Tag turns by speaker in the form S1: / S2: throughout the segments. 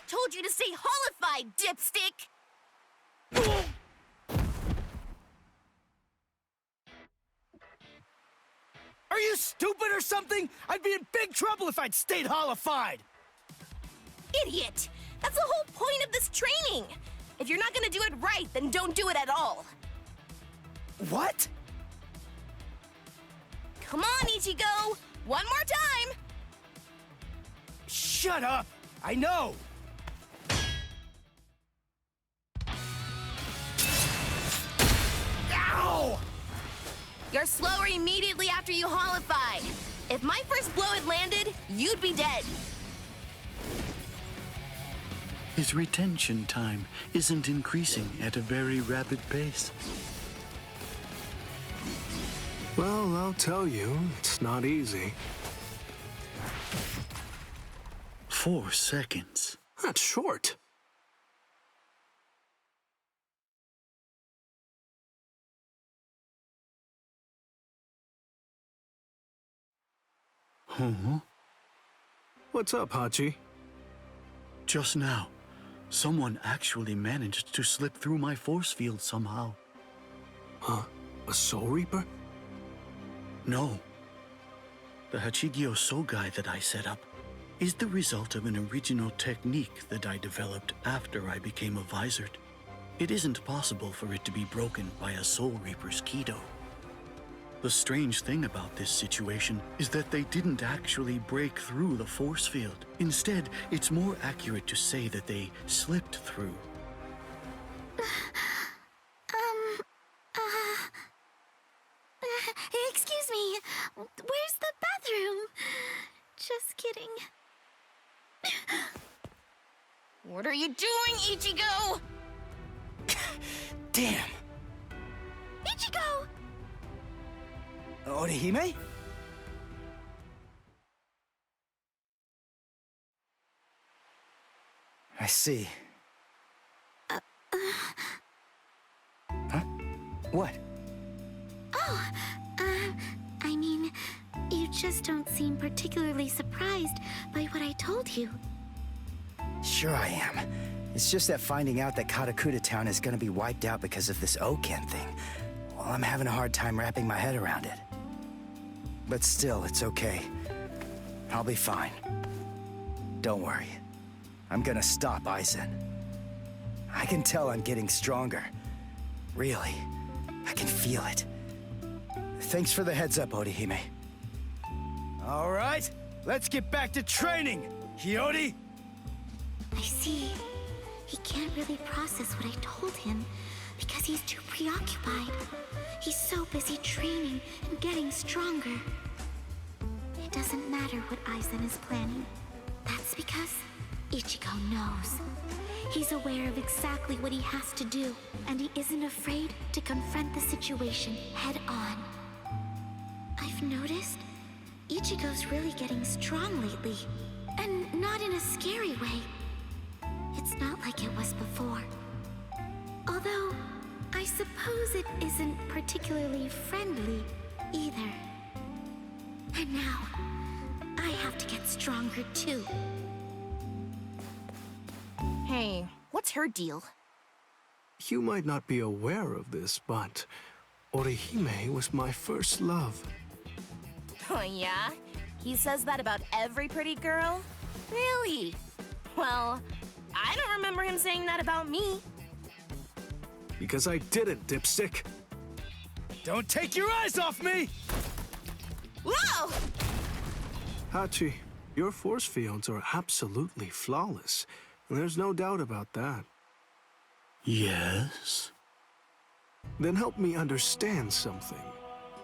S1: told you to stay holified, dipstick!
S2: Are you stupid or something? I'd be in big trouble if I'd stayed holified!
S1: Idiot! That's the whole point of this training! If you're not gonna do it right, then don't do it at all!
S2: What?
S1: Come on, Ichigo! One more time!
S2: Shut up! I know! Ow!
S1: You're slower immediately after you holified. If my first blow had landed, you'd be dead.
S3: His retention time isn't increasing at a very rapid pace.
S4: Well, I'll tell you, it's not easy.
S3: 4 seconds.
S4: That's short.
S3: Huh?
S4: What's up, Hachi?
S3: Just now, someone actually managed to slip through my force field somehow.
S4: Huh? A Soul Reaper?
S3: No. The Hachigyo Sogai that I set up is the result of an original technique that I developed after I became a Vizard. It isn't possible for it to be broken by a Soul Reaper's Kido. The strange thing about this situation is that they didn't actually break through the force field. Instead, it's more accurate to say that they slipped through.
S5: Excuse me, where's the bathroom? Just kidding.
S1: What are you doing, Ichigo?
S2: Damn!
S5: Ichigo!
S2: Orihime? I see. Huh? What?
S5: Oh, I mean, you just don't seem particularly surprised by what I told you.
S2: Sure I am. It's just that finding out that Katakura Town is gonna be wiped out because of this Oken thing, well, I'm having a hard time wrapping my head around it. But still, it's okay. I'll be fine. Don't worry. I'm gonna stop Aizen. I can tell I'm getting stronger. Really. I can feel it. Thanks for the heads up, Orihime. All right, let's get back to training, Hiyori!
S5: I see. He can't really process what I told him because he's too preoccupied. He's so busy training and getting stronger. It doesn't matter what Aizen is planning. That's because Ichigo knows. He's aware of exactly what he has to do, and he isn't afraid to confront the situation head on. I've noticed Ichigo's really getting strong lately, and not in a scary way. It's not like it was before. Although, I suppose it isn't particularly friendly either. And now, I have to get stronger too.
S1: Hey, what's her deal?
S4: You might not be aware of this, but Orihime was my first love.
S1: Oh yeah? He says that about every pretty girl? Really? Well, I don't remember him saying that about me.
S4: Because I didn't, dipstick.
S2: Don't take your eyes off me!
S1: Whoa!
S4: Hachi, your force fields are absolutely flawless. There's no doubt about that.
S3: Yes?
S4: Then help me understand something.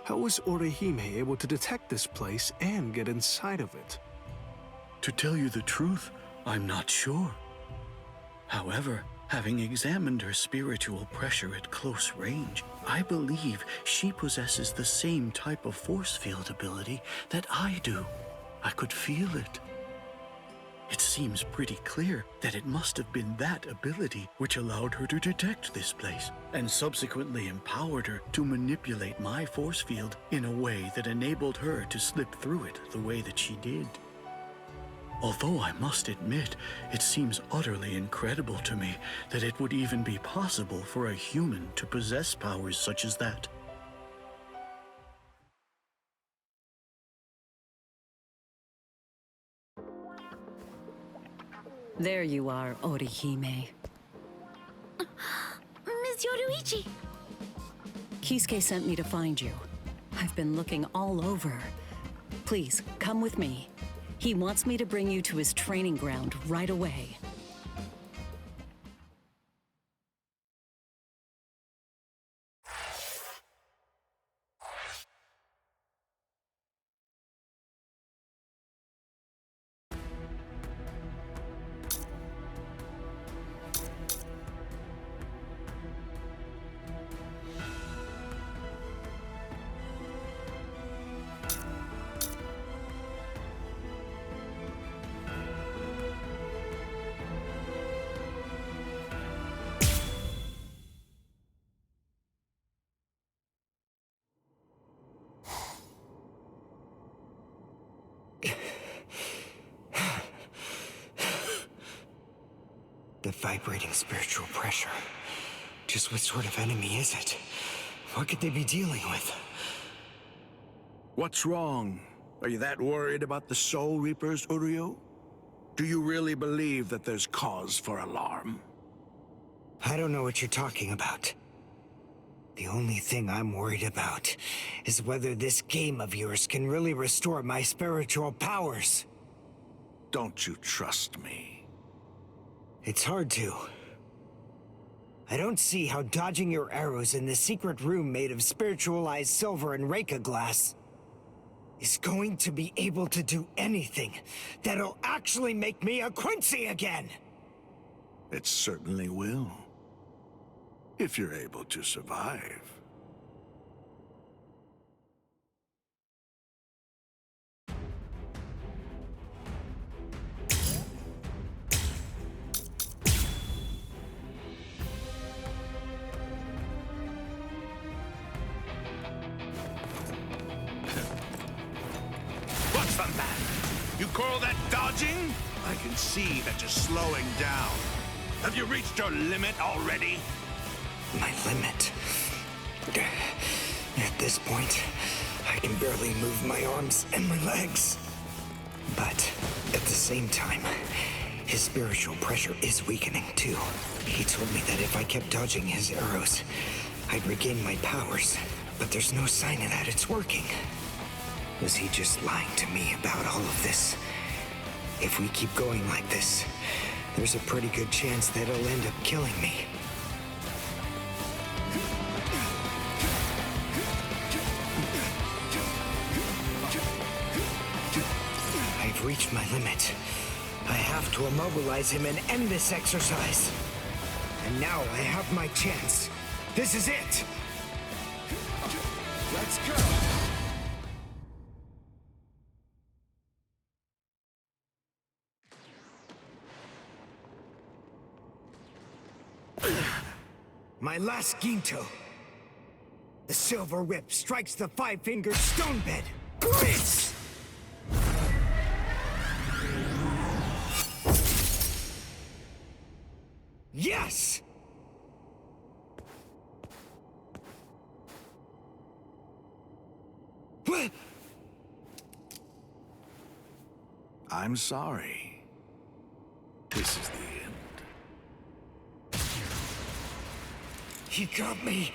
S4: How was Orihime able to detect this place and get inside of it?
S3: To tell you the truth, I'm not sure. However, having examined her spiritual pressure at close range, I believe she possesses the same type of force field ability that I do. I could feel it. It seems pretty clear that it must have been that ability which allowed her to detect this place, and subsequently empowered her to manipulate my force field in a way that enabled her to slip through it the way that she did. Although I must admit, it seems utterly incredible to me that it would even be possible for a human to possess powers such as that.
S6: There you are, Orihime.
S5: Miss Yoruichi!
S6: Kisuke sent me to find you. I've been looking all over. Please, come with me. He wants me to bring you to his training ground right away.
S2: The vibrating spiritual pressure. Just what sort of enemy is it? What could they be dealing with?
S7: What's wrong? Are you that worried about the Soul Reapers, Uryu? Do you really believe that there's cause for alarm?
S2: I don't know what you're talking about. The only thing I'm worried about is whether this game of yours can really restore my spiritual powers.
S7: Don't you trust me?
S2: It's hard to. I don't see how dodging your arrows in the secret room made of spiritualized silver and Reika glass is going to be able to do anything that'll actually make me a Quincy again!
S7: It certainly will. If you're able to survive. What's the matter? You call that dodging? I can see that you're slowing down. Have you reached your limit already?
S2: My limit. At this point, I can barely move my arms and my legs. But at the same time, his spiritual pressure is weakening too. He told me that if I kept dodging his arrows, I'd regain my powers. But there's no sign of that it's working. Was he just lying to me about all of this? If we keep going like this, there's a pretty good chance that he'll end up killing me. I've reached my limit. I have to immobilize him and end this exercise. And now I have my chance. This is it! Let's go! My last Ginto. The silver whip strikes the five-fingered stone bed. Blitz! Yes! What?
S7: I'm sorry. This is the end.
S2: He got me.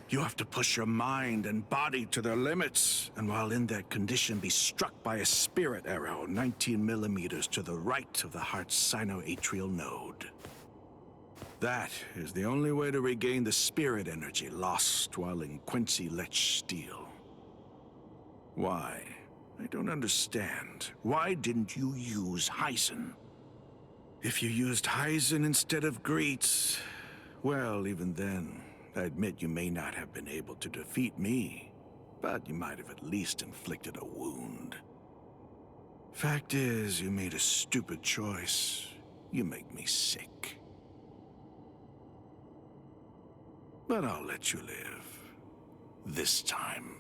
S7: You have to push your mind and body to their limits, and while in that condition, be struck by a spirit arrow 19 millimeters to the right of the heart's sinoatrial node. That is the only way to regain the spirit energy lost while in Quincy Lech Steel. Why? I don't understand. Why didn't you use Heisen? If you used Heisen instead of Greets, well, even then, I admit you may not have been able to defeat me, but you might have at least inflicted a wound. Fact is, you made a stupid choice. You make me sick. But I'll let you live. this time.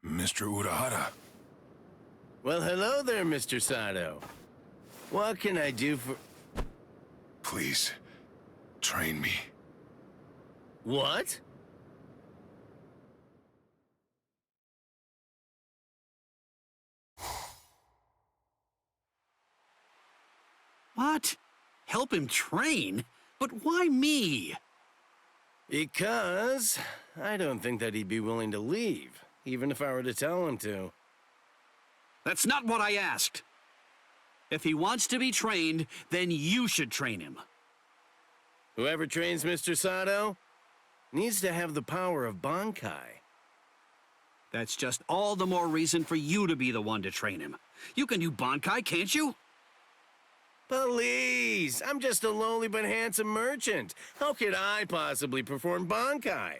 S7: Mr. Urahara.
S8: Well, hello there, Mr. Sato. What can I do for...
S7: Please, train me.
S8: What?
S3: What? Help him train? But why me?
S8: Because I don't think that he'd be willing to leave, even if I were to tell him to.
S3: That's not what I asked. If he wants to be trained, then you should train him.
S8: Whoever trains Mr. Sato needs to have the power of Bankai.
S3: That's just all the more reason for you to be the one to train him. You can do Bankai, can't you?
S8: Please, I'm just a lonely but handsome merchant. How could I possibly perform Bankai?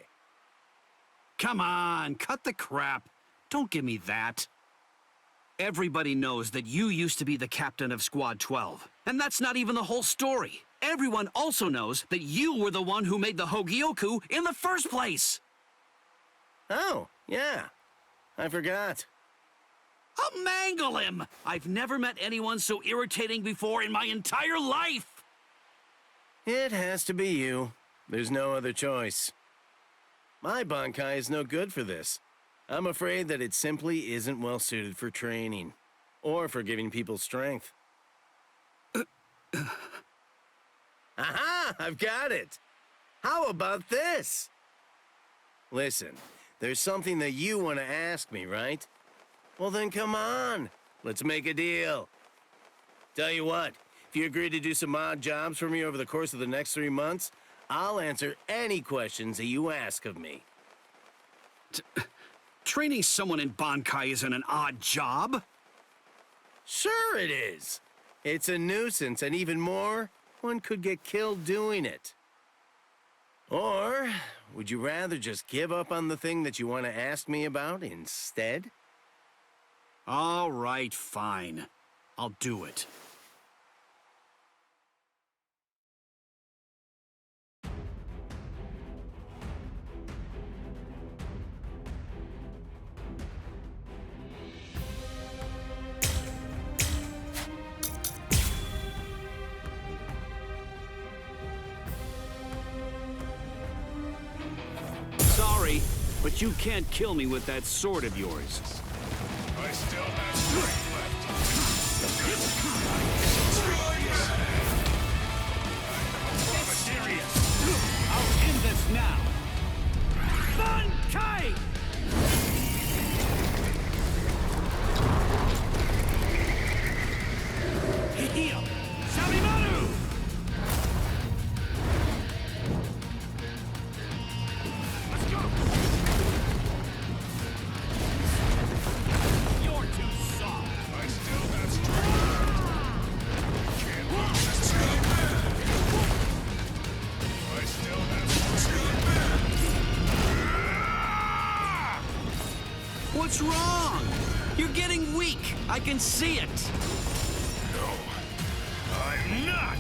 S3: Come on, cut the crap. Don't give me that. Everybody knows that you used to be the captain of Squad 12. And that's not even the whole story. Everyone also knows that you were the one who made the Hogyoku in the first place.
S8: Oh, yeah. I forgot.
S3: I'll mangle him! I've never met anyone so irritating before in my entire life!
S8: It has to be you. There's no other choice. My Bankai is no good for this. I'm afraid that it simply isn't well suited for training, or for giving people strength. Aha! I've got it! How about this? Listen, there's something that you want to ask me, right? Well then come on, let's make a deal. Tell you what, if you agree to do some odd jobs for me over the course of the next 3 months, I'll answer any questions that you ask of me.
S3: Training someone in Bankai isn't an odd job.
S8: Sure it is. It's a nuisance, and even more, one could get killed doing it. Or, would you rather just give up on the thing that you want to ask me about instead?
S3: All right, fine. I'll do it. Sorry, but you can't kill me with that sword of yours.
S7: I still have strength left.
S3: It's serious. I'll end this now. Bankai! Heal! Sharimaru! Let's go! You're too soft.
S7: I still have strength. Can't lose this time. I still have strength.
S3: What's wrong? You're getting weak. I can see it.
S7: No, I'm not.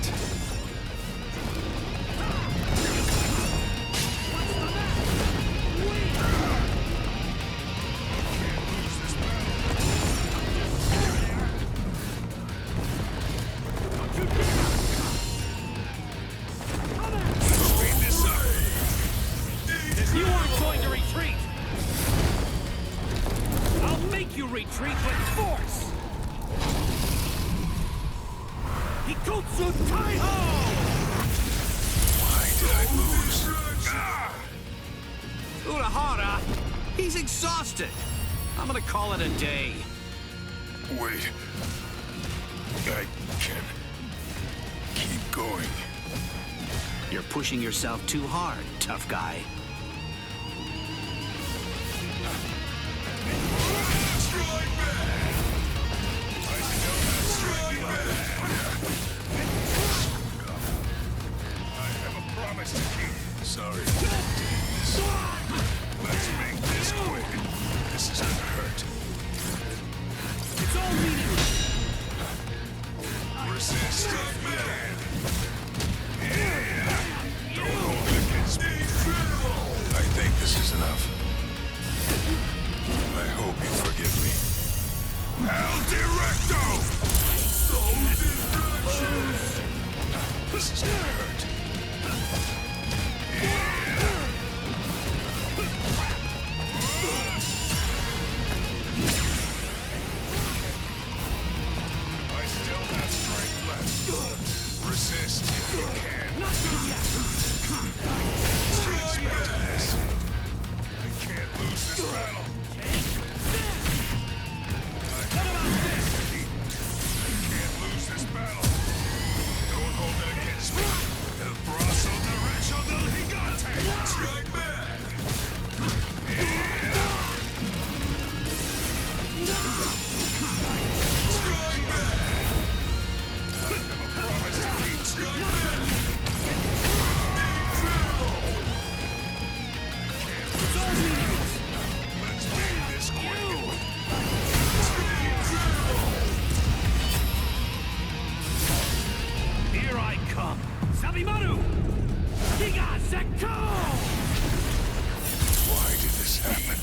S3: You aren't going to retreat. I'll make you retreat with force. Hikotsu Taiho!
S7: Why did I lose? Ah!
S3: Urahara, he's exhausted. I'm gonna call it a day.
S7: Wait. I can going?
S3: You're pushing yourself too hard, tough guy.
S7: Sorry. Let's make this quick. This is gonna hurt.
S3: It's all meaningless.
S7: Resist, man. Yeah. Don't hold it against me. I think this is enough. I hope you forgive me. Al Directo! This is gonna hurt. I still have strength left. Resist if you can. Not good yet. Expect this. I can't lose this battle. I can't lose this battle. Don't hold it against me. El brazo derecho del gigante. Strike back. Strike back. I have a promise to keep. Strike back. Let's make this quick.
S3: Here I come. Sabimaru! Giga Sekko!
S7: Why did this happen?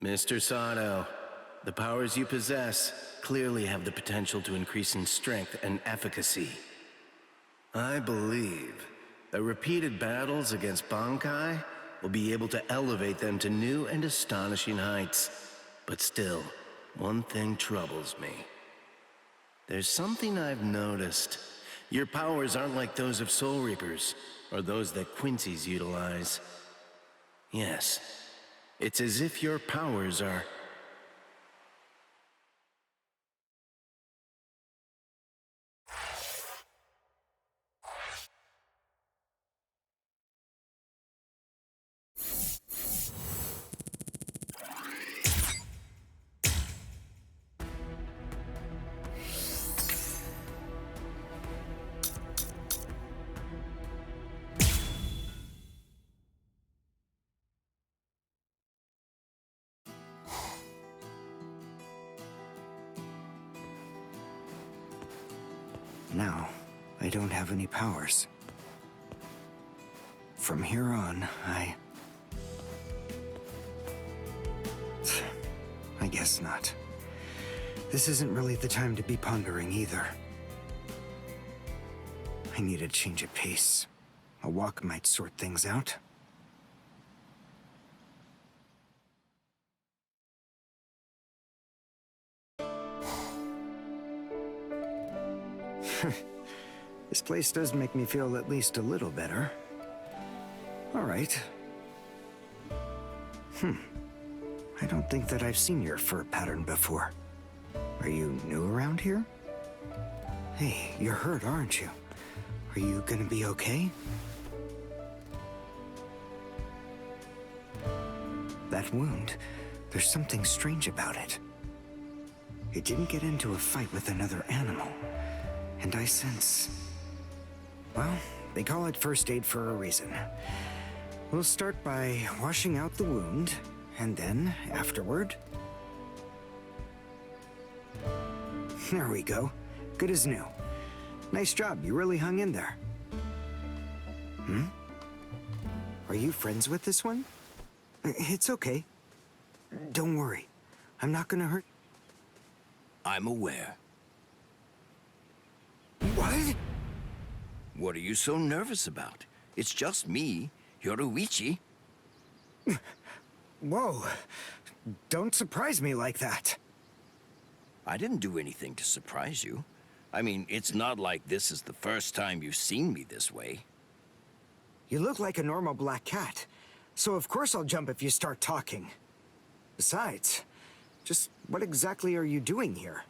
S8: Mr. Sato, the powers you possess clearly have the potential to increase in strength and efficacy. I believe that repeated battles against Bankai will be able to elevate them to new and astonishing heights. But still, one thing troubles me. There's something I've noticed. Your powers aren't like those of Soul Reapers, or those that Quincy's utilize. Yes, it's as if your powers are...
S2: Now, I don't have any powers. From here on, I guess not. This isn't really the time to be pondering either. I need a change of pace. A walk might sort things out. This place does make me feel at least a little better. All right. I don't think that I've seen your fur pattern before. Are you new around here? Hey, you're hurt, aren't you? Are you gonna be okay? That wound, there's something strange about it. It didn't get into a fight with another animal. And I sense... Well, they call it first aid for a reason. We'll start by washing out the wound, and then, afterward... There we go. Good as new. Nice job, you really hung in there. Are you friends with this one? It's okay. Don't worry. I'm not gonna hurt...
S9: I'm aware.
S2: What?
S9: What are you so nervous about? It's just me, Yoruichi.
S2: Whoa. Don't surprise me like that.
S9: I didn't do anything to surprise you. I mean, it's not like this is the first time you've seen me this way.
S2: You look like a normal black cat. So of course I'll jump if you start talking. Besides, just what exactly are you doing here?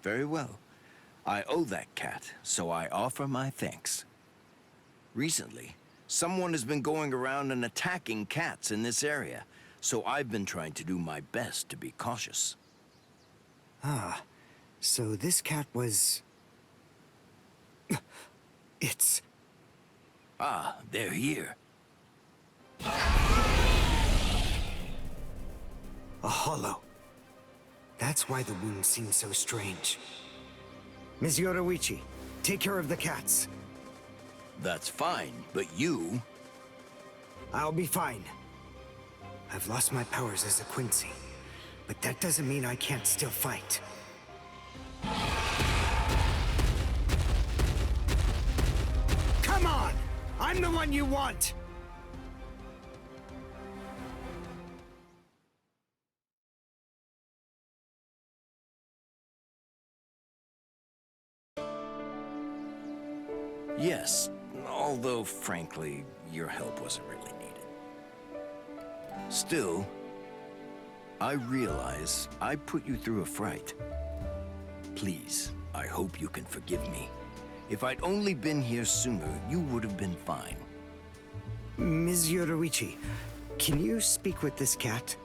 S9: Very well. I owe that cat, so I offer my thanks. Recently, someone has been going around and attacking cats in this area, so I've been trying to do my best to be cautious.
S2: Ah, so this cat was... It's...
S9: Ah, they're here.
S2: a hollow. That's why the wound seems so strange. Ms. Yoruichi, take care of the cats.
S9: That's fine, but you...
S2: I'll be fine. I've lost my powers as a Quincy, but that doesn't mean I can't still fight. Come on! I'm the one you want!
S9: Yes, although frankly, your help wasn't really needed. Still, I realize I put you through a fright. Please, I hope you can forgive me. If I'd only been here sooner, you would have been fine.
S2: Ms. Yoruichi, can you speak with this cat?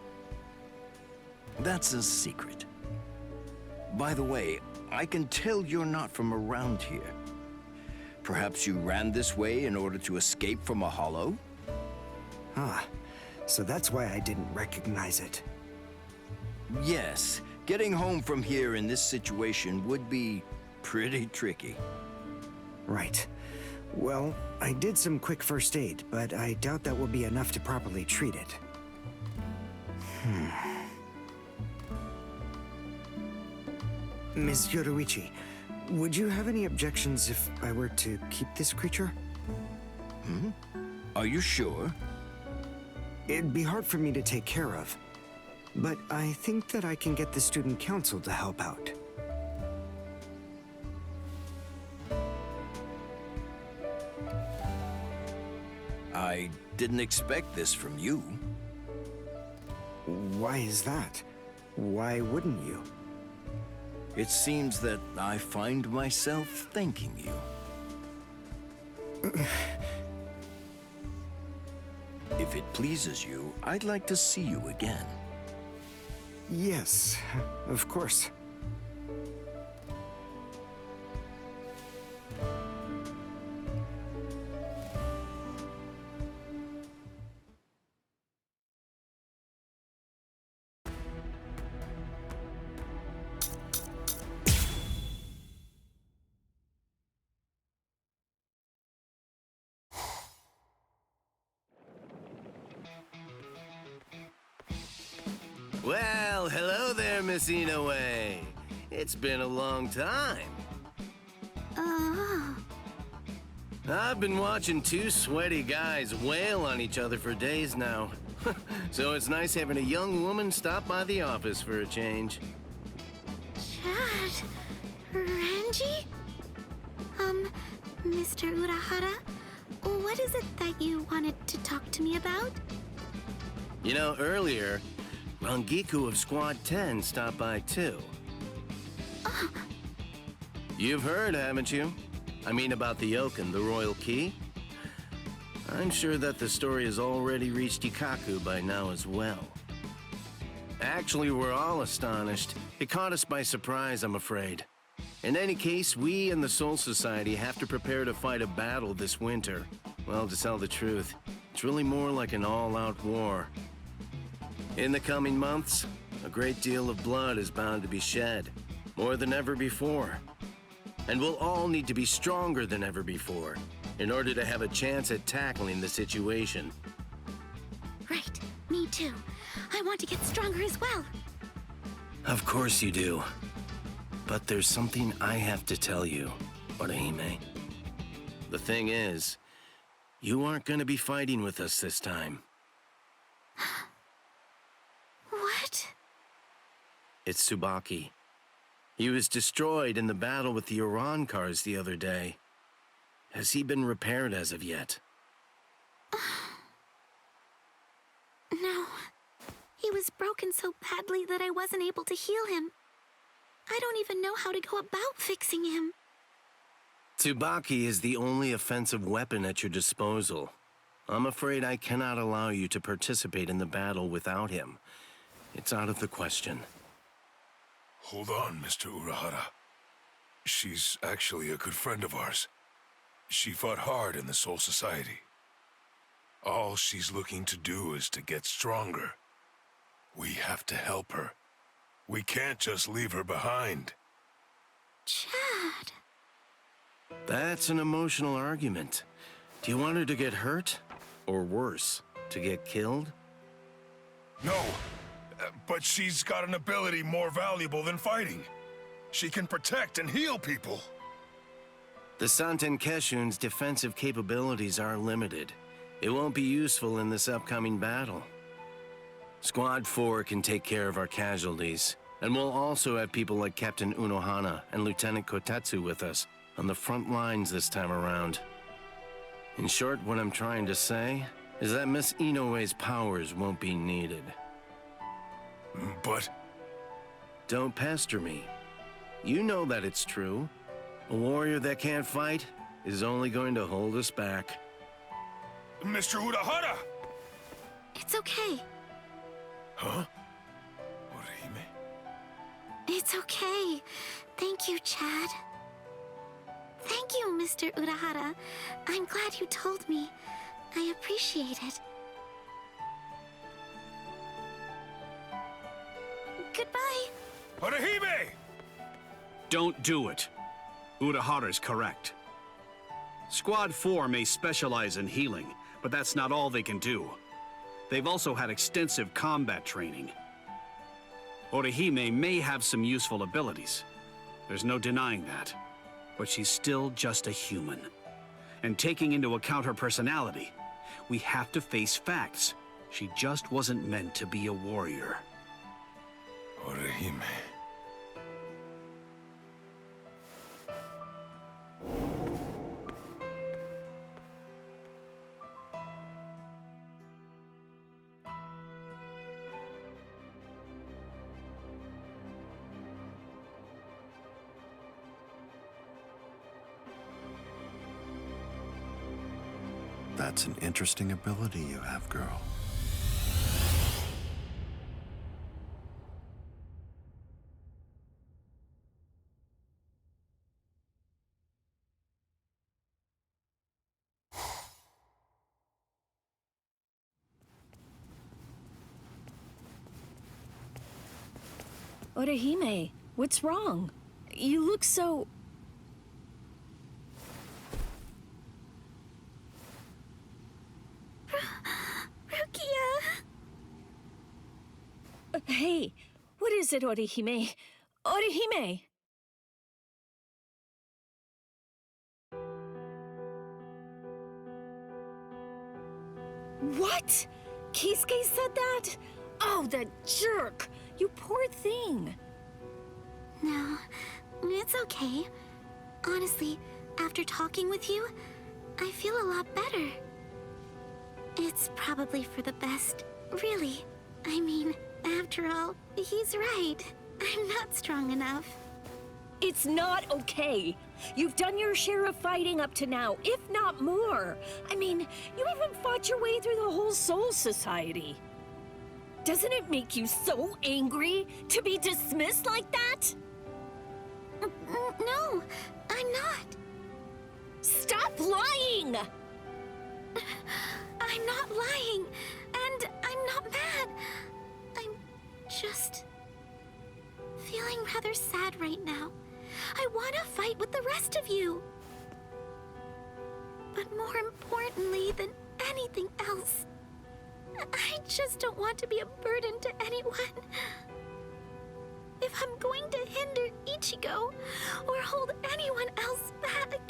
S9: That's a secret. By the way, I can tell you're not from around here. Perhaps you ran this way in order to escape from a hollow?
S2: Ah, so that's why I didn't recognize it.
S9: Yes, getting home from here in this situation would be pretty tricky.
S2: Right. Well, I did some quick first aid, but I doubt that will be enough to properly treat it. Ms. Yoruichi, would you have any objections if I were to keep this creature?
S9: Are you sure?
S2: It'd be hard for me to take care of, but I think that I can get the student council to help out.
S9: I didn't expect this from you.
S2: Why is that? Why wouldn't you?
S9: It seems that I find myself thanking you. If it pleases you, I'd like to see you again.
S2: Yes, of course.
S8: Well, hello there, Miss Inoue. It's been a long time. I've been watching two sweaty guys wail on each other for days now. So it's nice having a young woman stop by the office for a change.
S5: Chad? Renji? Mr. Urahara? What is it that you wanted to talk to me about?
S8: You know, earlier, Rangiku of Squad 10 stopped by too. You've heard, haven't you? I mean about the oak and the royal key? I'm sure that the story has already reached Ikaku by now as well. Actually, we're all astonished. It caught us by surprise, I'm afraid. In any case, we and the Soul Society have to prepare to fight a battle this winter. Well, to tell the truth, it's really more like an all-out war. In the coming months, a great deal of blood is bound to be shed, more than ever before. And we'll all need to be stronger than ever before in order to have a chance at tackling the situation.
S5: Right, me too. I want to get stronger as well.
S8: Of course you do. But there's something I have to tell you, Orihime. The thing is, you aren't going to be fighting with us this time.
S5: What?
S8: It's Tsubaki. He was destroyed in the battle with the Iran cars the other day. Has he been repaired as of yet?
S5: No. He was broken so badly that I wasn't able to heal him. I don't even know how to go about fixing him.
S8: Tsubaki is the only offensive weapon at your disposal. I'm afraid I cannot allow you to participate in the battle without him. It's out of the question.
S10: Hold on, Mr. Urahara. She's actually a good friend of ours. She fought hard in the Soul Society. All she's looking to do is to get stronger. We have to help her. We can't just leave her behind.
S5: Chad.
S8: That's an emotional argument. Do you want her to get hurt? Or worse, to get killed?
S10: No, but she's got an ability more valuable than fighting. She can protect and heal people.
S8: The Santen Keshun's defensive capabilities are limited. It won't be useful in this upcoming battle. Squad 4 can take care of our casualties, and we'll also have people like Captain Unohana and Lieutenant Kotetsu with us on the front lines this time around. In short, what I'm trying to say is that Miss Inoue's powers won't be needed.
S10: But...
S8: Don't pester me. You know that it's true. A warrior that can't fight is only going to hold us back.
S10: Mr. Urahara!
S5: It's okay.
S10: Huh? Orihime?
S5: It's okay. Thank you, Chad. Thank you, Mr. Urahara. I'm glad you told me. I appreciate it. Goodbye.
S10: Orihime!
S11: Don't do it. Urahara's correct. Squad 4 may specialize in healing, but that's not all they can do. They've also had extensive combat training. Orihime may have some useful abilities. There's no denying that. But she's still just a human. And taking into account her personality, we have to face facts. She just wasn't meant to be a warrior.
S10: Orihime.
S12: That's an interesting ability you have, girl.
S6: Orihime, what's wrong? You look so... Hey, what is it, Orihime? Orihime! What? Kisuke said that? Oh, that jerk! You poor thing!
S5: No, it's okay. Honestly, after talking with you, I feel a lot better. It's probably for the best, really. I mean, after all, he's right. I'm not strong enough.
S6: It's not okay. You've done your share of fighting up to now, if not more. I mean, you even fought your way through the whole Soul Society. Doesn't it make you so angry to be dismissed like that?
S5: No, I'm not.
S6: Stop lying!
S5: I'm not lying, and I'm not mad. I'm just feeling rather sad right now. I want to fight with the rest of you. But more importantly than anything else, I just don't want to be a burden to anyone. If I'm going to hinder Ichigo or hold anyone else back,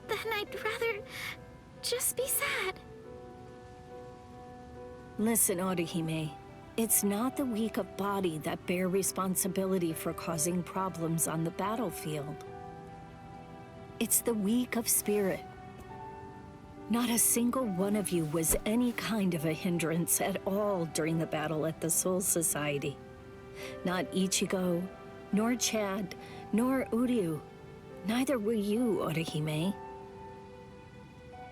S5: then I'd rather just be sad.
S6: Listen, Orihime. It's not the weak of body that bear responsibility for causing problems on the battlefield. It's the weak of spirit. Not a single one of you was any kind of a hindrance at all during the battle at the Soul Society. Not Ichigo, nor Chad, nor Uryu. Neither were you, Orihime.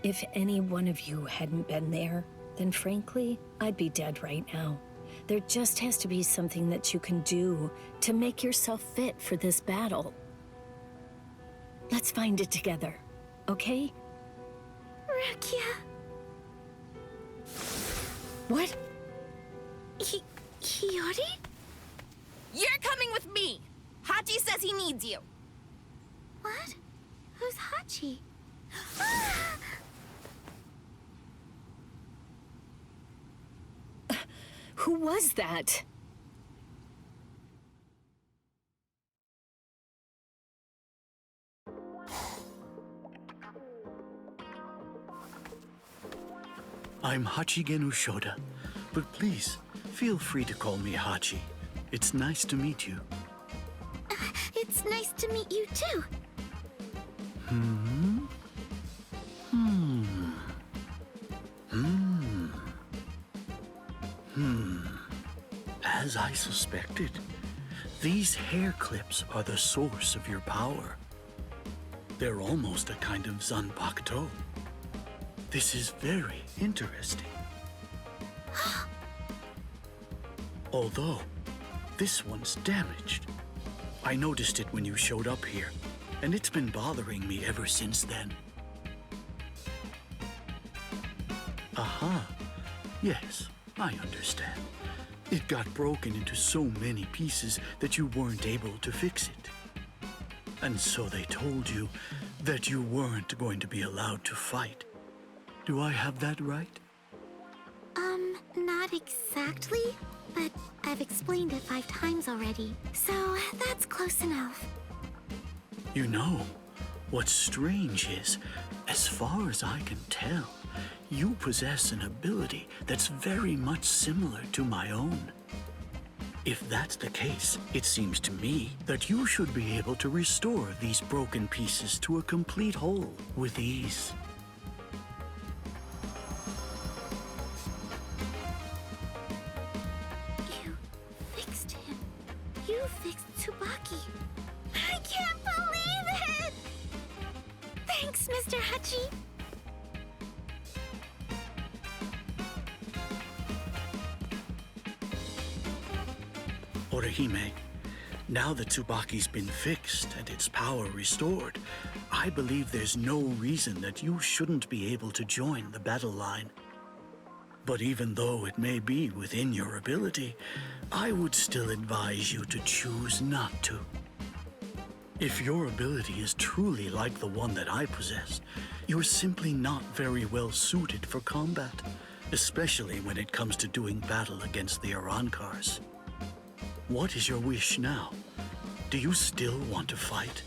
S6: If any one of you hadn't been there, then frankly, I'd be dead right now. There just has to be something that you can do to make yourself fit for this battle. Let's find it together, okay?
S5: Rukia.
S6: What?
S5: Hiyori?
S1: You're coming with me! Hachi says he needs you.
S5: What? Who's Hachi?
S6: Who was that?
S3: I'm Hachigen Ushoda, but please, feel free to call me Hachi. It's nice to meet you.
S5: It's nice to meet you too.
S3: As I suspected, these hair clips are the source of your power. They're almost a kind of zanpakuto. This is very interesting. Although, this one's damaged. I noticed it when you showed up here, and it's been bothering me ever since then. Aha. Yes, I understand. It got broken into so many pieces that you weren't able to fix it. And so they told you that you weren't going to be allowed to fight. Do I have that right?
S5: Not exactly, but I've explained it 5 times already, so that's close enough.
S3: You know, what's strange is, as far as I can tell, you possess an ability that's very much similar to my own. If that's the case, it seems to me that you should be able to restore these broken pieces to a complete whole with ease.
S5: You fixed him. You fixed Tsubaki. I can't believe it! Thanks, Mr. Hachi.
S3: Orihime, now that Tsubaki's been fixed and its power restored, I believe there's no reason that you shouldn't be able to join the battle line. But even though it may be within your ability, I would still advise you to choose not to. If your ability is truly like the one that I possess, you're simply not very well suited for combat, especially when it comes to doing battle against the Arankars. What is your wish now? Do you still want to fight?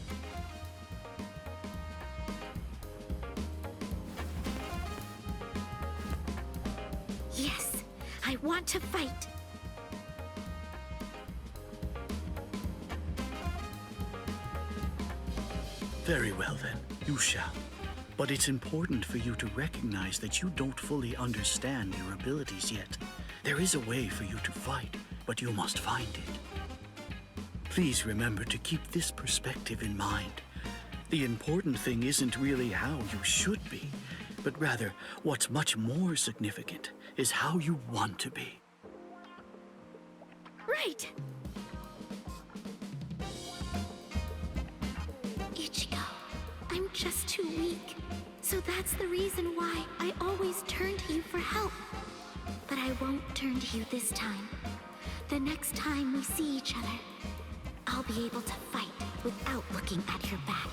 S5: Yes, I want to fight.
S3: Very well then, you shall. But it's important for you to recognize that you don't fully understand your abilities yet. There is a way for you to fight, but you must find it. Please remember to keep this perspective in mind. The important thing isn't really how you should be, but rather what's much more significant is how you want to be.
S5: Right. Ichigo, I'm just too weak. So that's the reason why I always turn to you for help. But I won't turn to you this time. The next time we see each other, I'll be able to fight without looking at your back.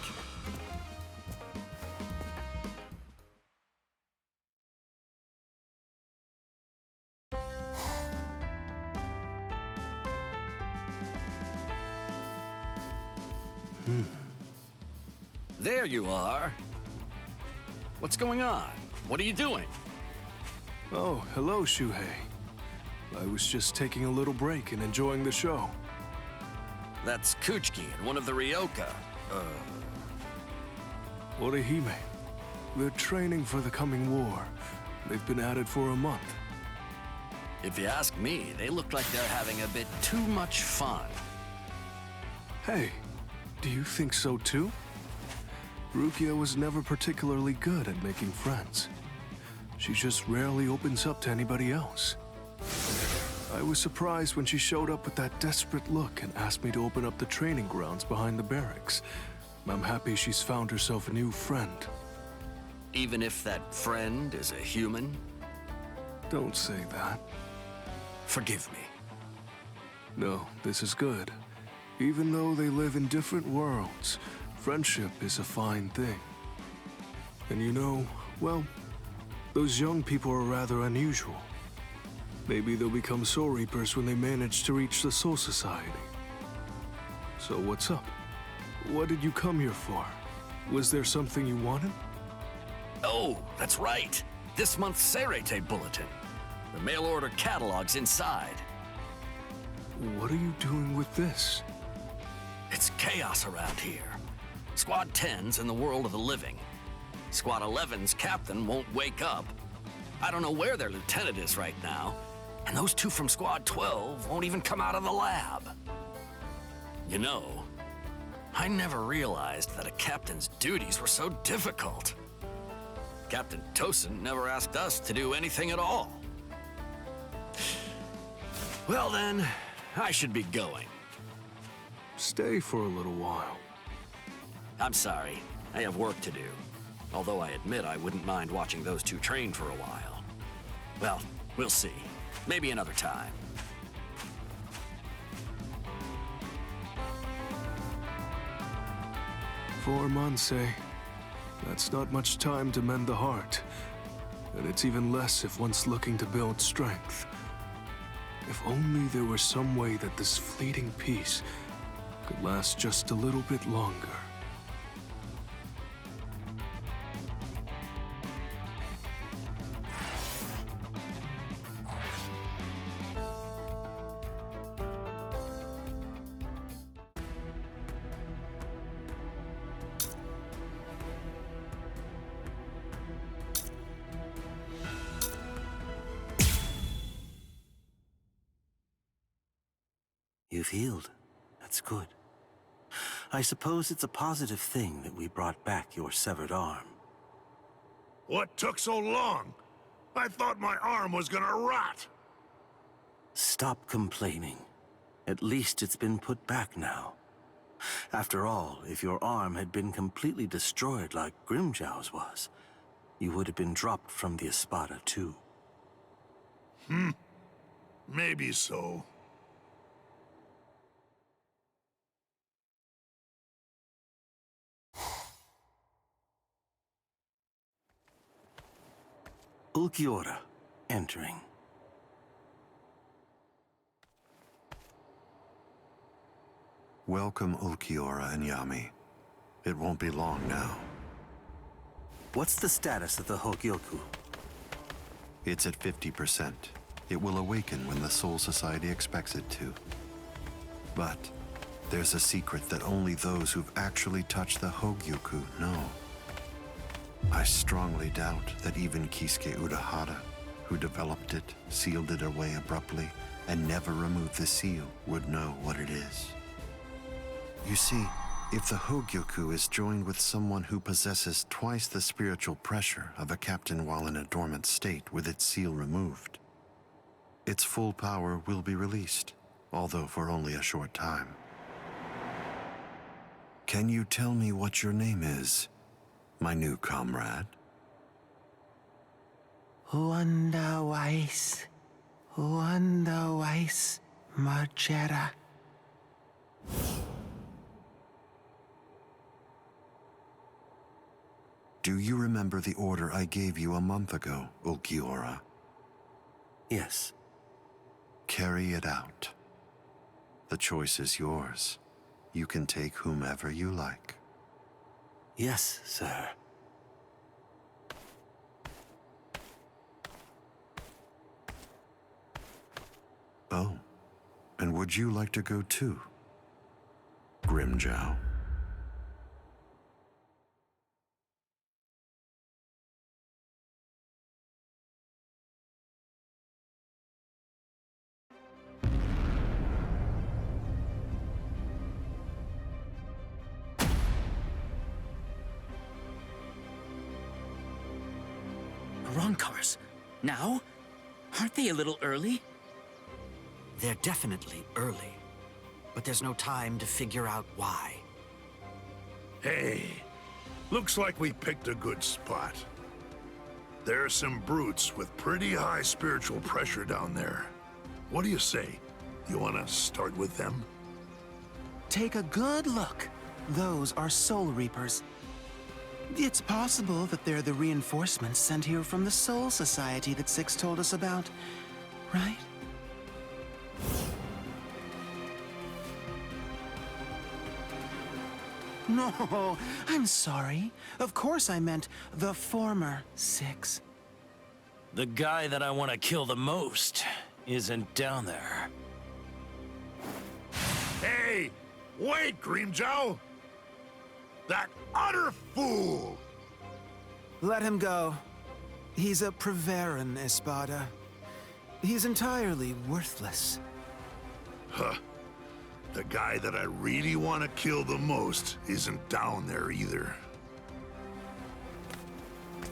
S13: There you are. What's going on? What are you doing?
S4: Oh, hello, Shuhei. I was just taking a little break and enjoying the show.
S13: That's Kuchiki and one of the Ryoka.
S4: Orihime. They're training for the coming war. They've been at it for a month.
S13: If you ask me, they look like they're having a bit too much fun.
S4: Hey, do you think so too? Rukia was never particularly good at making friends. She just rarely opens up to anybody else. I was surprised when she showed up with that desperate look and asked me to open up the training grounds behind the barracks. I'm happy she's found herself a new friend.
S13: Even if that friend is a human?
S4: Don't say that.
S13: Forgive me.
S4: No, this is good. Even though they live in different worlds, friendship is a fine thing. And you know, well, those young people are rather unusual. Maybe they'll become Soul Reapers when they manage to reach the Soul Society. So what's up? What did you come here for? Was there something you wanted?
S13: Oh, that's right. This month's Serete Bulletin. The mail-order catalog's inside.
S4: What are you doing with this?
S13: It's chaos around here. Squad 10's in the world of the living. Squad 11's captain won't wake up. I don't know where their lieutenant is right now. And those two from Squad 12 won't even come out of the lab. You know, I never realized that a captain's duties were so difficult. Captain Tosin never asked us to do anything at all. Well then, I should be going.
S4: Stay for a little while.
S13: I'm sorry, I have work to do. Although I admit I wouldn't mind watching those two train for a while. Well, we'll see. Maybe another time.
S4: Four months, eh? That's not much time to mend the heart. And it's even less if one's looking to build strength. If only there were some way that this fleeting peace could last just a little bit longer.
S14: You've healed. That's good. I suppose it's a positive thing that we brought back your severed arm.
S10: What took so long? I thought my arm was gonna rot.
S14: Stop complaining. At least it's been put back now. After all, if your arm had been completely destroyed like Grimjow's was, you would have been dropped from the Espada too.
S10: Maybe so.
S14: Ulquiorra, entering.
S12: Welcome, Ulquiorra and Yami. It won't be long now.
S14: What's the status of the Hogyoku?
S12: It's at 50%. It will awaken when the Soul Society expects it to. But there's a secret that only those who've actually touched the Hogyoku know. I strongly doubt that even Kisuke Urahara, who developed it, sealed it away abruptly, and never removed the seal, would know what it is. You see, if the Hogyoku is joined with someone who possesses twice the spiritual pressure of a captain while in a dormant state with its seal removed, its full power will be released, although for only a short time. Can you tell me what your name is, my new comrade?
S15: Wonder Weiss, Margera.
S12: Do you remember the order I gave you a month ago, Ulquiorra?
S14: Yes.
S12: Carry it out. The choice is yours. You can take whomever you like.
S14: Yes, sir.
S12: Oh, and would you like to go too, Grimjow?
S16: Ronkars. Now? Aren't they a little early?
S13: They're definitely early, but there's no time to figure out why.
S10: Hey, looks like we picked a good spot. There are some brutes with pretty high spiritual pressure down there. What do you say? You want to start with them?
S15: Take a good look. Those are Soul Reapers. It's possible that they're the reinforcements sent here from the Soul Society that Six told us about, right? No, I'm sorry. Of course I meant the former Six.
S14: The guy that I want to kill the most isn't down there.
S10: Hey! Wait, Grimjow! That utter fool!
S15: Let him go. He's a Preveran, Espada. He's entirely worthless.
S10: Huh. The guy that I really want to kill the most isn't down there either.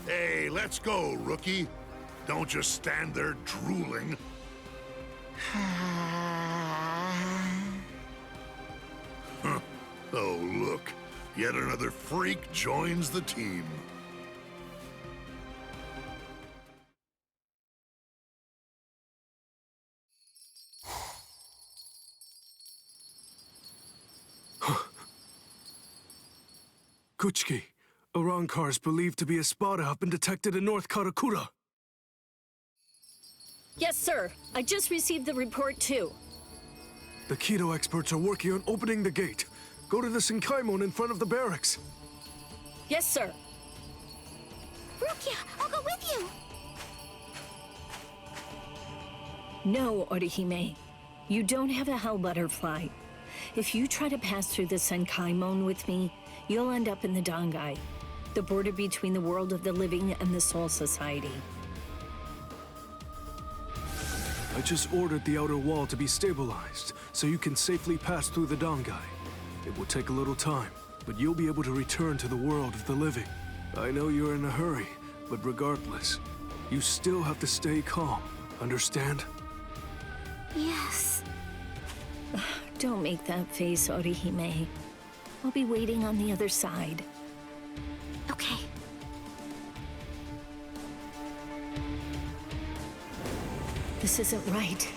S10: Hey, let's go, rookie. Don't just stand there drooling. Huh. Oh, look. Yet another freak joins the team.
S4: Kuchiki, a Ronkar's believed to be Espada have been detected in North Karakura.
S6: Yes, sir. I just received the report, too.
S4: The Keto experts are working on opening the gate. Go to the Senkaimon in front of the barracks.
S6: Yes, sir.
S5: Rukia, I'll go with you.
S6: No, Orihime. You don't have a Hell Butterfly. If you try to pass through the Senkaimon with me, you'll end up in the Dangai, the border between the world of the living and the Soul Society.
S4: I just ordered the outer wall to be stabilized, so you can safely pass through the Dangai. It will take a little time, but you'll be able to return to the world of the living. I know you're in a hurry, but regardless, you still have to stay calm, understand?
S5: Yes.
S6: Don't make that face, Orihime. I'll be waiting on the other side.
S5: Okay.
S6: This isn't right.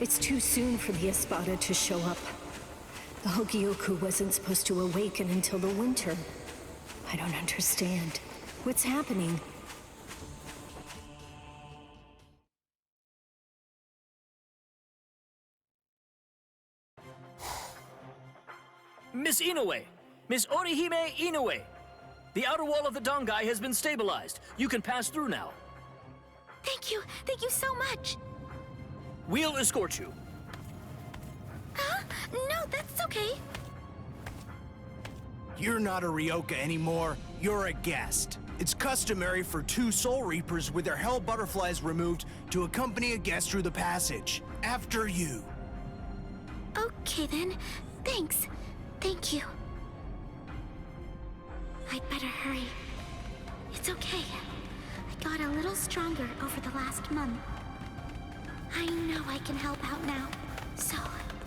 S6: It's too soon for the Espada to show up. The Hokioku wasn't supposed to awaken until the winter. I don't understand. What's happening?
S16: Miss Inoue! Miss Orihime Inoue! The outer wall of the Dangai has been stabilized. You can pass through now.
S5: Thank you. Thank you so much.
S16: We'll escort you.
S5: Huh? No, that's okay.
S17: You're not a Ryoka anymore. You're a guest. It's customary for 2 Soul Reapers with their Hell Butterflies removed to accompany a guest through the passage. After you.
S5: Okay then. Thanks. Thank you. I'd better hurry. It's okay. I got a little stronger over the last month. I know I can help out now. So,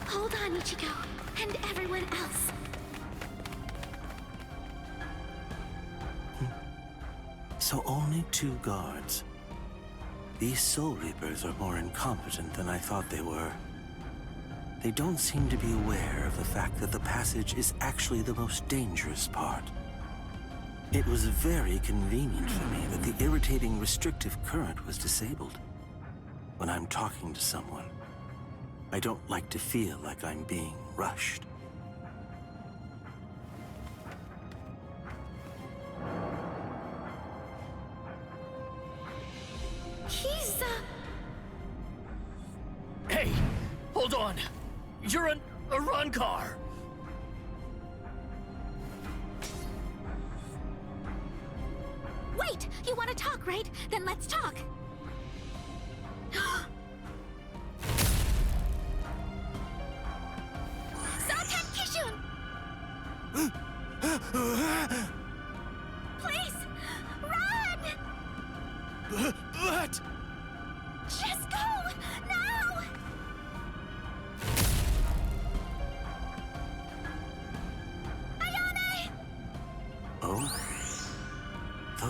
S5: hold on, Ichigo, and everyone else.
S14: So only 2 guards. These Soul Reapers are more incompetent than I thought they were. They don't seem to be aware of the fact that the passage is actually the most dangerous part. It was very convenient for me that the irritating restrictive current was disabled. When I'm talking to someone, I don't like to feel like I'm being rushed.
S5: He's,
S16: Hey! Hold on! You're a Ronkar!
S5: Wait! You want to talk, right? Then let's talk! Zaten Kishun! Please! Run!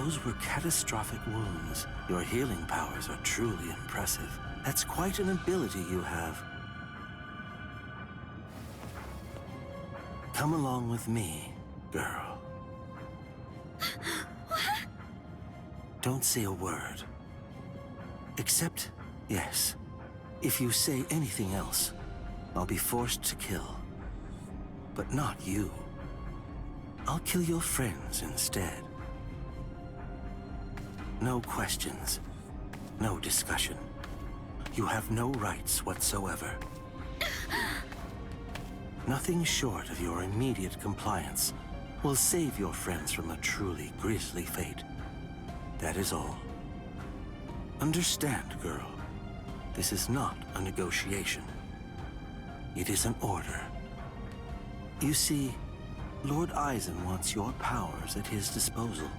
S14: Those were catastrophic wounds. Your healing powers are truly impressive. That's quite an ability you have. Come along with me, girl. Don't say a word. Except, yes, if you say anything else, I'll be forced to kill. But not you. I'll kill your friends instead. No questions. No discussion. You have no rights whatsoever. Nothing short of your immediate compliance will save your friends from a truly grisly fate. That is all. Understand, girl. This is not a negotiation. It is an order. You see, Lord Eisen wants your powers at his disposal.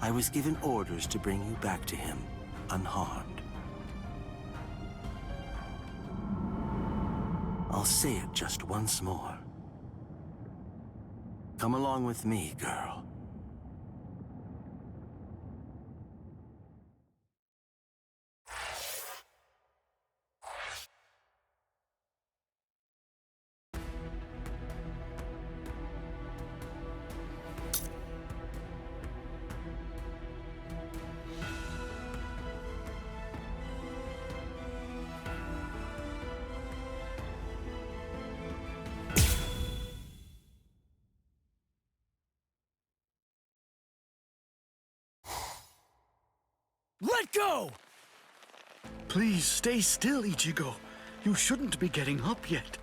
S14: I was given orders to bring you back to him, unharmed. I'll say it just once more. Come along with me, girl.
S17: Let go!
S3: Please stay still, Ichigo. You shouldn't be getting up yet.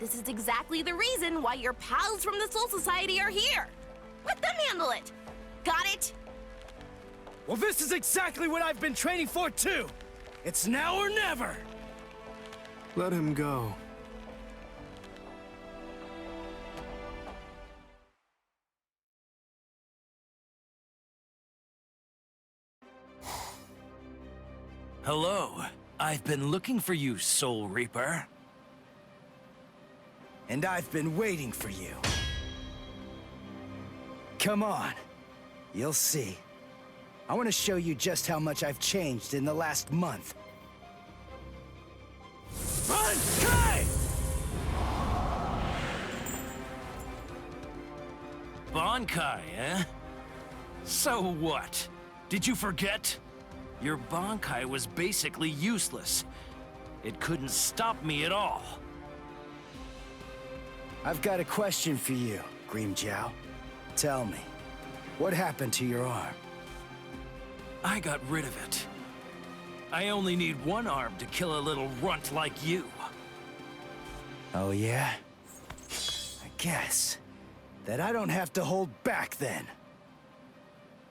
S1: This is exactly the reason why your pals from the Soul Society are here. Let them handle it. Got it?
S17: Well, this is exactly what I've been training for, too. It's now or never.
S4: Let him go.
S16: Hello. I've been looking for you, Soul Reaper.
S2: And I've been waiting for you. Come on. You'll see. I want to show you just how much I've changed in the last month.
S17: Run, Kai!
S16: Bankai, eh? So what? Did you forget? Your Bankai was basically useless. It couldn't stop me at all.
S2: I've got a question for you, Grimmjow. Tell me, what happened to your arm?
S16: I got rid of it. I only need one arm to kill a little runt like you.
S2: Oh yeah? I guess that I don't have to hold back then.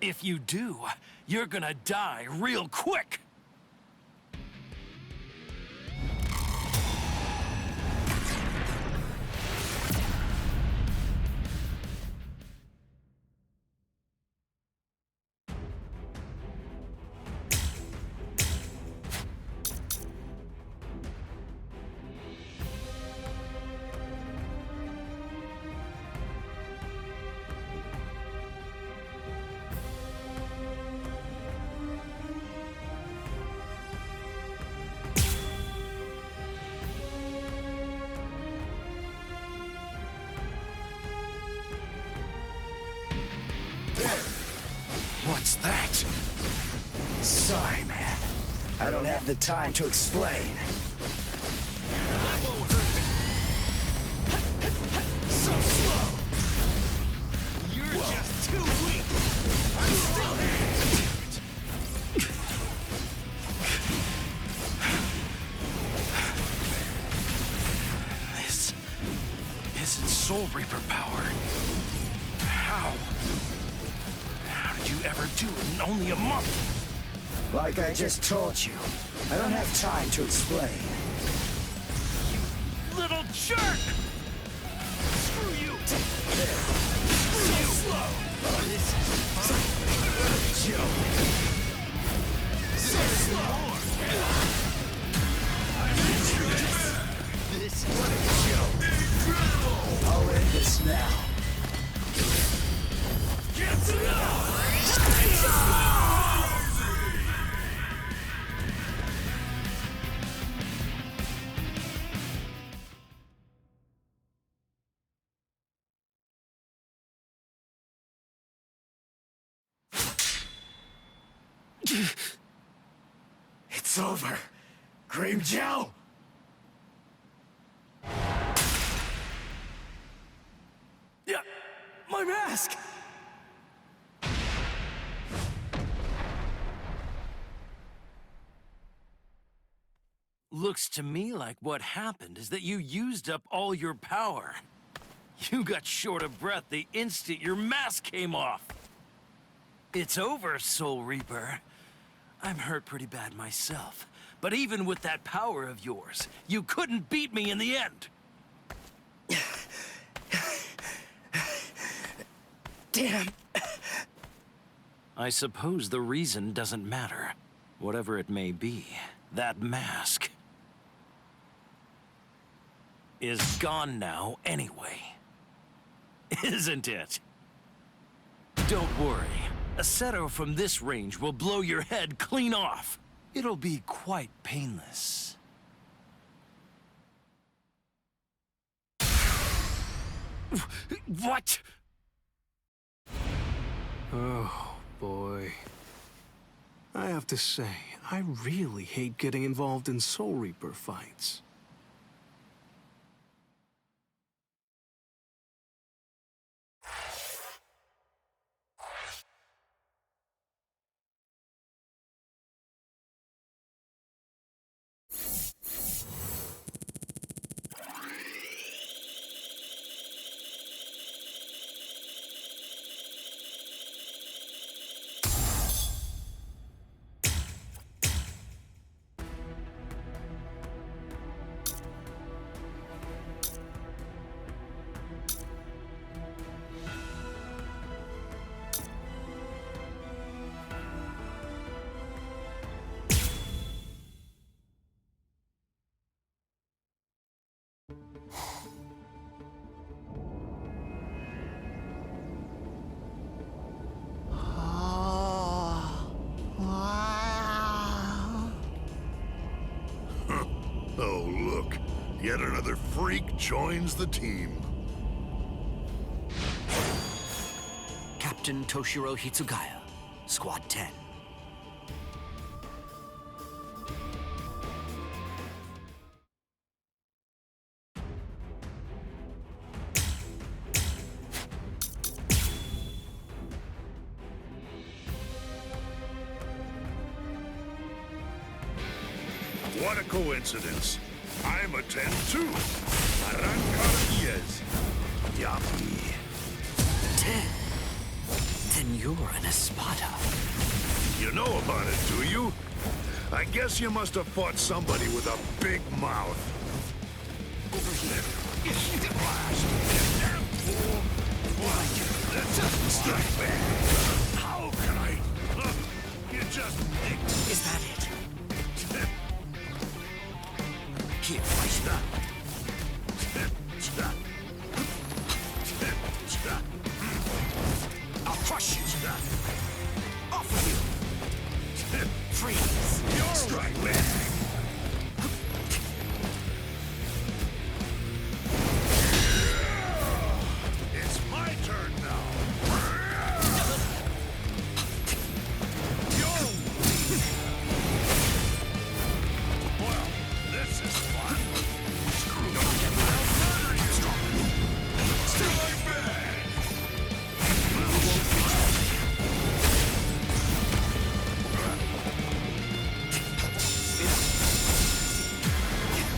S16: If you do, you're gonna die real quick!
S2: What's that? Sorry, man. I don't have the time to explain.
S17: So slow! You're just too weak! I'm still here!
S16: This isn't Soul Reaper power. How? How did you ever do it in only a month?
S2: Like I just told you, I don't have time to explain.
S16: You little jerk! Screw you! Screw you! Slow! This is joke. So slow! This is a joke.
S2: I'll end this now.
S17: Get enough!
S2: It's over. Grimjow!
S14: Yeah, my mask! Looks to me like what happened is that you used up all your power. You got short of breath the instant your mask came off. It's over, Soul Reaper. I'm hurt pretty bad myself, but even with that power of yours, you couldn't beat me in the end.
S2: Damn.
S14: I suppose the reason doesn't matter. Whatever it may be, that mask is gone now anyway. Isn't it? Don't worry. A Seto from this range will blow your head clean off. It'll be quite painless. What?
S4: Oh, boy. I have to say, I really hate getting involved in Soul Reaper fights.
S10: Oh, look. Yet another freak joins the team.
S13: Captain Toshiro Hitsugaya, Squad 10.
S10: What a coincidence. I'm a 10 too. Arrancar Diaz. Yapi.
S13: 10? Then you're an Espada.
S10: You know about it, do you? I guess you must have fought somebody with a big mouth.
S13: Over here.
S10: Strike back. How can I? You just think.
S13: Is that it? Here, fight that. I'll crush you. Off with you. Freeze.
S10: Your strike back. It's my turn now. Well, this is fun. Strike back.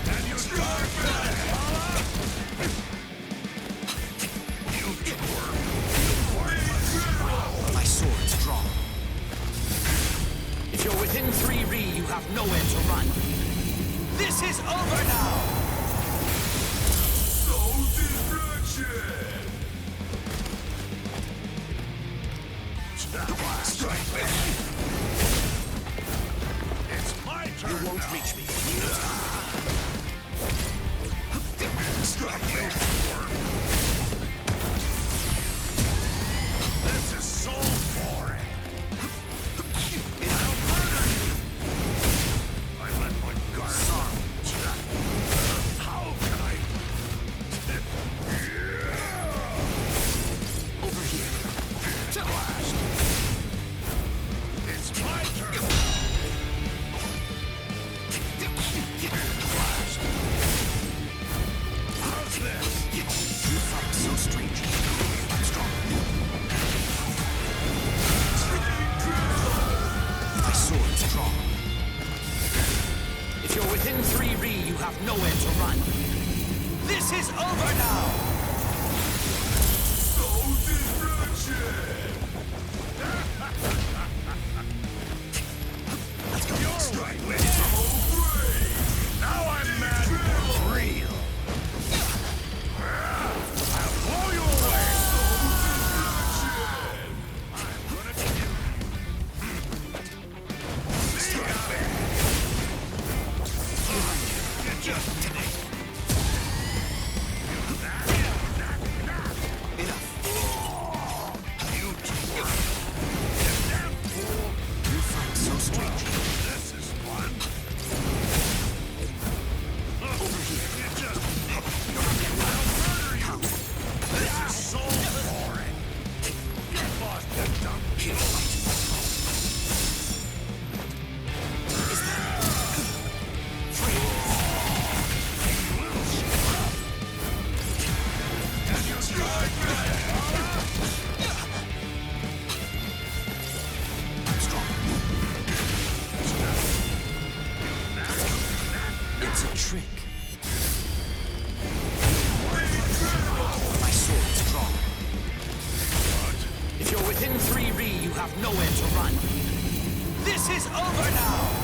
S10: And you strike back. You twerp.
S13: My sword's drawn. If you're within 3 Ri, you have nowhere to run. This is over now!
S10: Soul destruction. Strike back. It's my turn.
S13: You won't
S10: now.
S13: reach me.
S10: Strike back. This is so boring. I'll murder you. I let my guard down. How can I?
S13: Over here.
S10: Blast. It's my turn.
S16: If you're within 3 Ri, you have nowhere to run. This is over now!
S10: Soul destruction!
S16: Let's go.
S10: You're right with Soul Brave! Now I'm mad for real! I'll blow you away! Soul destruction!
S16: It's a trick. My sword is drawn. If you're within 3 Ri, you have nowhere to run. This is over now!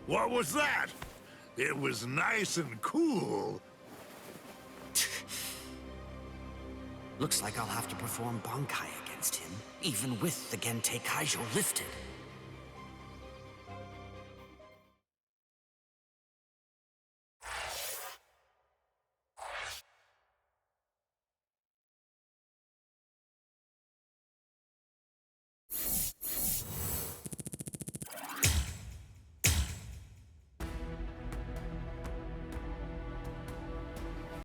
S10: What was that? It was nice and cool.
S13: Looks like I'll have to perform Bankai against him, even with the Gentei Kaijo lifted.